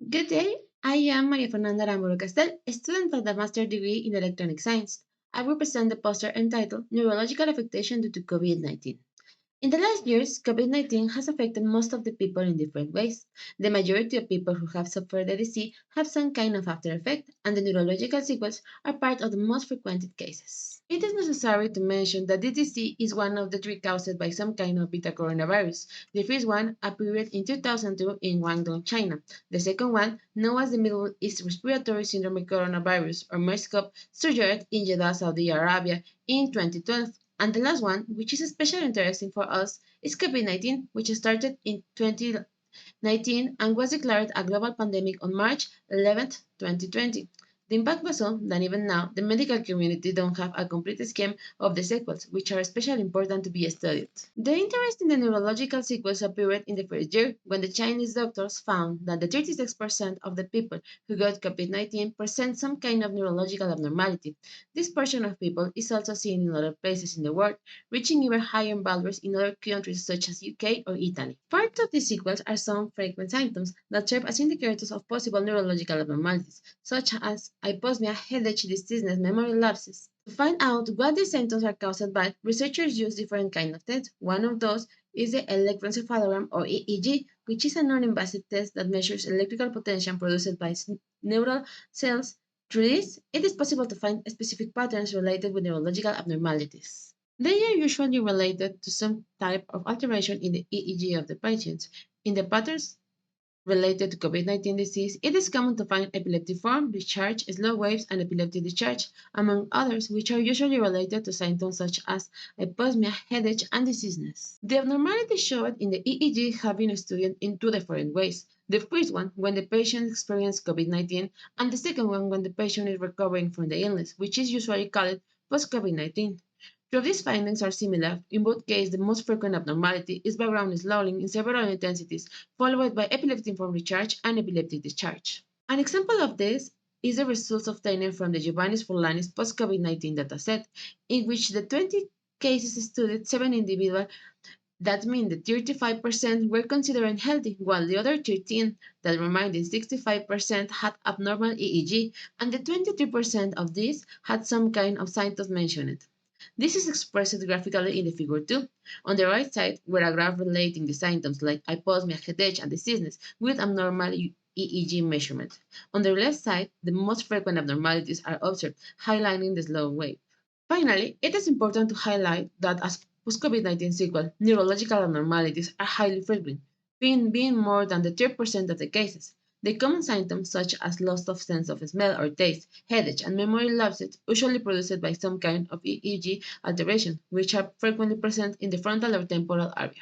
Good day, I am Maria Fernanda Aramburu Castel, a student of the Master Degree in Electronic Science. I will present the poster entitled Neurological Affectation due to COVID-19. In the last years, COVID-19 has affected most of the people in different ways. The majority of people who have suffered the disease have some kind of after effect, and the neurological sequels are part of the most frequented cases. It is necessary to mention that this disease is one of the three caused by some kind of beta coronavirus. The first one appeared in 2002 in Guangdong, China. The second one, known as the Middle East Respiratory Syndrome Coronavirus or MERS-CoV, surged in Jeddah, Saudi Arabia in 2012. And the last one, which is especially interesting for us, is COVID-19, which started in 2019 and was declared a global pandemic on March 11, 2020. The impact was so that even now, the medical community don't have a complete scheme of the sequels, which are especially important to be studied. The interest in the neurological sequels appeared in the first year, when the Chinese doctors found that the 36% of the people who got COVID-19 present some kind of neurological abnormality. This portion of people is also seen in other places in the world, reaching even higher values in other countries such as UK or Italy. Part of these sequels are some frequent symptoms that serve as indicators of possible neurological abnormalities, such as hyposmia, headache, dizziness, memory lapses. To find out what these symptoms are caused by, researchers use different kinds of tests. One of those is the electroencephalogram or EEG, which is a non-invasive test that measures electrical potential produced by neural cells. Through this, it is possible to find specific patterns related with neurological abnormalities. They are usually related to some type of alteration in the EEG of the patients. In the patterns related to COVID-19 disease, it is common to find epileptic form, discharge, slow waves, and epileptic discharge, among others, which are usually related to symptoms such as hyposmia, headache, and dizziness. The abnormalities showed in the EEG have been studied in two different ways. The first one, when the patient experiences COVID-19, and the second one, when the patient is recovering from the illness, which is usually called post-COVID-19. Though these findings are similar, in both cases the most frequent abnormality is background swelling in several intensities, followed by epileptic form recharge and epileptic discharge. An example of this is the results obtained from the Giovanni Forlani's post-COVID-19 dataset, in which the 20 cases studied 7 individuals. That means the 35% were considered healthy, while the other 13, that remaining 65%, had abnormal EEG, and the 23% of these had some kind of symptoms mentioned. This is expressed graphically in the figure 2. On the right side, were a graph relating the symptoms like hyposmia, headache, and dizziness with abnormal EEG measurement. On the left side, the most frequent abnormalities are observed, highlighting the slow wave. Finally, it is important to highlight that as post-COVID-19 sequel, neurological abnormalities are highly frequent, being more than the 3% of the cases. The common symptoms, such as loss of sense of smell or taste, headache, and memory lapses, usually produced by some kind of EEG alteration, which are frequently present in the frontal or temporal area.